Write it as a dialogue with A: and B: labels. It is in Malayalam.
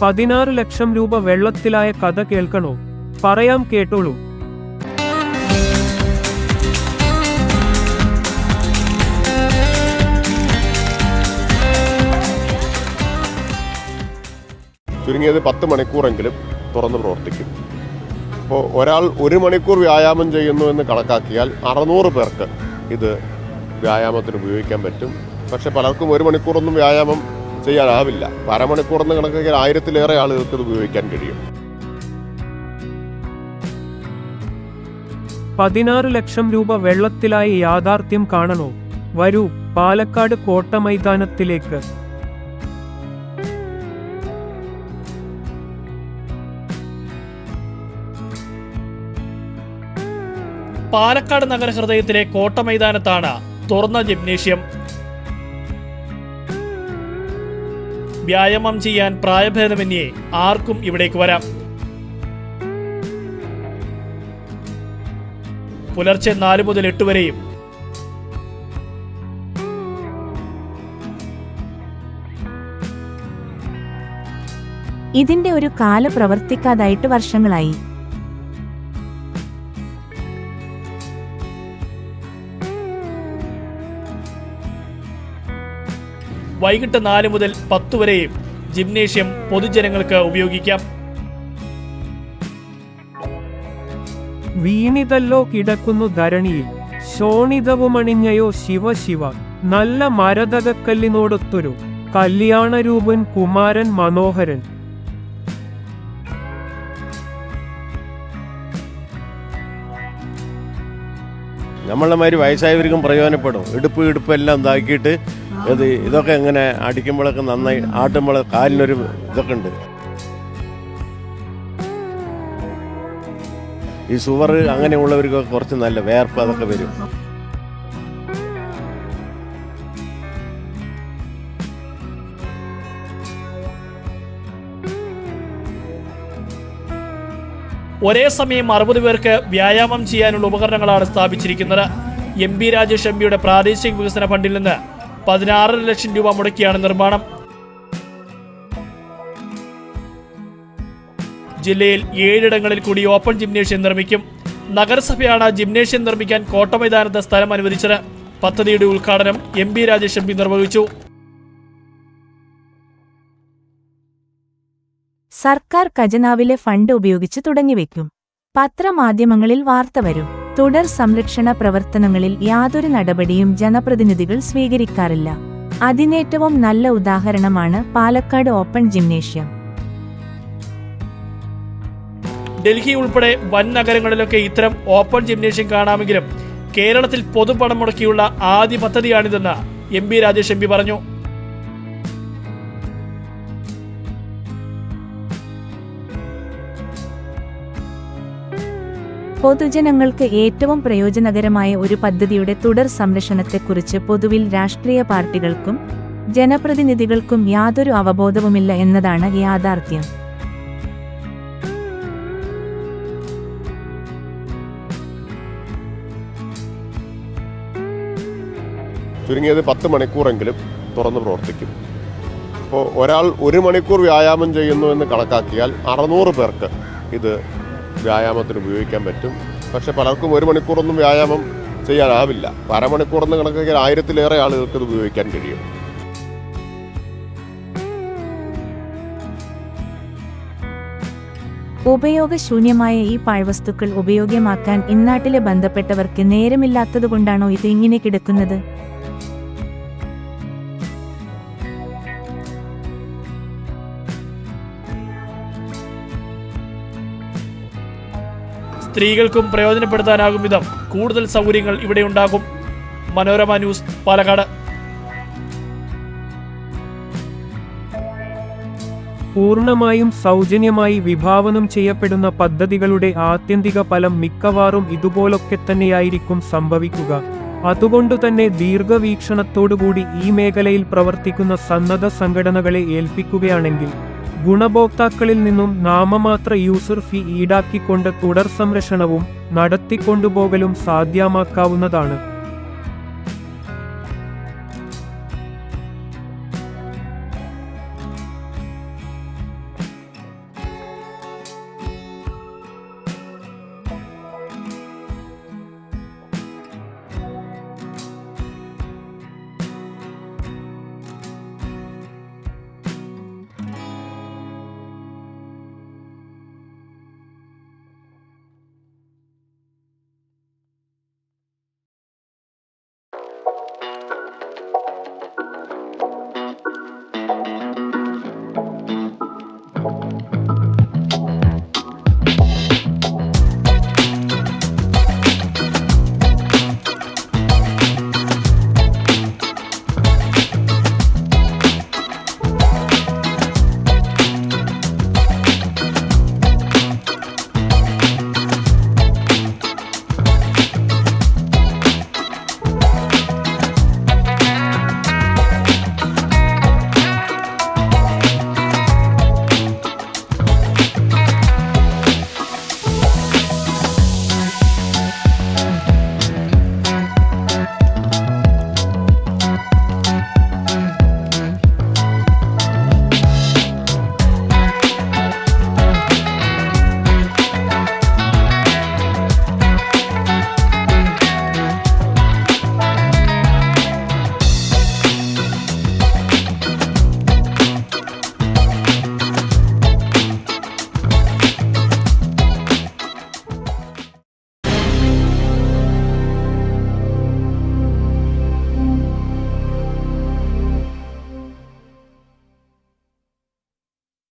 A: 16 ലക്ഷം രൂപ വെള്ളത്തിലായ കഥ കേൾക്കണോ? പറയാം, കേട്ടോളൂ.
B: ചുരുങ്ങിയത് 10 മണിക്കൂറെങ്കിലും തുറന്ന് പ്രവർത്തിക്കും. അപ്പോൾ ഒരാൾ 1 മണിക്കൂർ വ്യായാമം ചെയ്യുന്നു എന്ന് കണക്കാക്കിയാൽ 600 പേർക്ക് ഇത് വ്യായാമത്തിന് ഉപയോഗിക്കാൻ പറ്റും. പക്ഷെ പലർക്കും 1 മണിക്കൂറൊന്നും വ്യായാമം ചെയ്യാനാവില്ല. അരമണിക്കൂറെന്ന് കണക്കാക്കിയാൽ 1000-ലേറെ ആളുകൾക്ക് ഇത് ഉപയോഗിക്കാൻ കഴിയും.
A: 16 ലക്ഷം രൂപ വെള്ളത്തിലായി യാഥാർത്ഥ്യം കാണണോ? വരൂ, പാലക്കാട് കോട്ട മൈതാനത്തിലേക്ക്.
C: പാലക്കാട് നഗരഹൃദയത്തിലെ കോട്ട മൈതാനത്താണ് തുറന്ന ജിംനേഷ്യം. വ്യായാമം ചെയ്യാൻ പ്രായഭേദമന്യേ ആർക്കും ഇവിടേക്ക് വരാം. പുലർച്ചെ 4 മുതൽ 8 വരെയും
D: ഇതിന്റെ ഒരു കാല പ്രവർത്തിക്കാതായിട്ട് വർഷങ്ങളായി.
C: വൈകിട്ട് 4 മുതൽ 10 വരെയും ജിംനേഷ്യം പൊതുജനങ്ങൾക്ക് ഉപയോഗിക്കാം.
A: വീണിതല്ലോ കിടക്കുന്നു ധരണിയിൽ, ശോണിതവുമണിഞ്ഞയോ ശിവ ശിവ. നല്ല മരതകക്കല്ലിനോടൊത്തൊരു കല്യാണരൂപൻ കുമാരൻ മനോഹരൻ.
E: നമ്മളെ മാതിരി വയസ്സായവർക്കും പ്രയോജനപ്പെടും. ഇടുപ്പ് എല്ലാം ഇതാക്കിയിട്ട് ഇതൊക്കെ ഇങ്ങനെ അടിക്കുമ്പോഴൊക്കെ നന്നായി ആട്ടുമ്പോൾ കാലിനൊരു ഇതൊക്കെ ഉണ്ട്. ഈ സുവർ അങ്ങനെയുള്ളവർക്കൊക്കെ കുറച്ച് നല്ല വേർപ്പ് അതൊക്കെ വരും.
C: ഒരേ സമയം 60 പേർക്ക് വ്യായാമം ചെയ്യാനുള്ള ഉപകരണങ്ങളാണ് സ്ഥാപിച്ചിരിക്കുന്നത്. MP രാജേഷ് MPയുടെ പ്രാദേശിക വികസന ഫണ്ടിൽ നിന്ന് 16 ലക്ഷം രൂപ മുടക്കിയാണ് നിർമ്മാണം. ജില്ലയിൽ 7 ഇടങ്ങളിൽ കൂടി ഓപ്പൺ ജിംനേഷ്യം നിർമ്മിക്കും. നഗരസഭയാണ് ജിംനേഷ്യം നിർമ്മിക്കാൻ കോട്ട മൈതാനത്ത് സ്ഥലം അനുവദിച്ചത്. പദ്ധതിയുടെ ഉദ്ഘാടനം MP രാജേഷ് MP നിർവഹിച്ചു.
D: സർക്കാർ ഖജനാവിലെ ഫണ്ട് ഉപയോഗിച്ച് തുടങ്ങിവെക്കും. പത്രമാധ്യമങ്ങളിൽ വാർത്ത വരും. തുടർ സംരക്ഷണ പ്രവർത്തനങ്ങളിൽ യാതൊരു നടപടിയും ജനപ്രതിനിധികൾ സ്വീകരിക്കാറില്ല. അതിനേറ്റവും നല്ല ഉദാഹരണമാണ് പാലക്കാട് ഓപ്പൺ ജിംനേഷ്യം.
C: ഡൽഹി ഉൾപ്പെടെ വൻ നഗരങ്ങളിലൊക്കെ ഇത്തരം ഓപ്പൺ ജിംനേഷ്യം കാണാമെങ്കിലും കേരളത്തിൽ പൊതുപണം മുടക്കിയുള്ള ആദ്യ പദ്ധതിയാണിതെന്ന് MP രാജേഷ് MP പറഞ്ഞു.
D: പൊതുജനങ്ങൾക്ക് ഏറ്റവും പ്രയോജനകരമായ ഒരു പദ്ധതിയുടെ തുടർ സംരക്ഷണത്തെക്കുറിച്ച് പൊതുവിൽ രാഷ്ട്രീയ പാർട്ടികൾക്കും ജനപ്രതിനിധികൾക്കും യാതൊരു അവബോധവുമില്ല എന്നതാണ് യാഥാർത്ഥ്യം.
B: ചുരുങ്ങിയത് 10 മണിക്കൂറെങ്കിലും തുറന്ന് പ്രവർത്തിക്കും. അപ്പോൾ ഒരാൾ 1 മണിക്കൂർ വ്യായാമം ചെയ്യുന്നു എന്ന് കണക്കാക്കിയാൽ 600 പേർക്ക് ഇത് വ്യായാമത്തിന് ഉപയോഗിക്കാൻ പറ്റും. പക്ഷെ പലർക്കും 1 മണിക്കൂറൊന്നും വ്യായാമം ചെയ്യാനാവില്ല. അരമണിക്കൂറെന്ന് കണക്കാക്കിയാൽ 1000-ലേറെ ആളുകൾക്ക് ഇത് ഉപയോഗിക്കാൻ കഴിയും.
D: ഉപയോഗശൂന്യമായ ഈ പാഴ്വസ്തുക്കൾ ഉപയോഗമാക്കാൻ ഇന്നാട്ടിലെ ബന്ധപ്പെട്ടവർക്ക് നേരമില്ലാത്തതുകൊണ്ടാണോ ഇത് ഇങ്ങനെ കിടക്കുന്നത്?
C: സ്ത്രീകൾക്കും പ്രയോജനപ്പെടുത്താനാകും വിധം കൂടുതൽ സൗകര്യങ്ങൾ ഇവിടെ ഉണ്ടാകും. മനോരമ ന്യൂസ്, പാലക്കാട്.
A: പൂർണ്ണമായും സൗജന്യമായി വിഭാവനം ചെയ്യപ്പെടുന്ന പദ്ധതികളുടെ ആത്യന്തിക ഫലം മിക്കവാറും ഇതുപോലൊക്കെ തന്നെയായിരിക്കും സംഭവിക്കുക. അതുകൊണ്ടുതന്നെ ദീർഘവീക്ഷണത്തോടുകൂടി ഈ മേഖലയിൽ പ്രവർത്തിക്കുന്ന സന്നദ്ധ സംഘടനകളെ ഏൽപ്പിക്കുകയാണെങ്കിൽ ഗുണഭോക്താക്കളിൽ നിന്നും നാമമാത്ര യൂസർ ഫീ ഈടാക്കിക്കൊണ്ട് തുടർ സംരക്ഷണവും നടത്തിക്കൊണ്ടുപോകലും സാധ്യമാക്കാവുന്നതാണ്.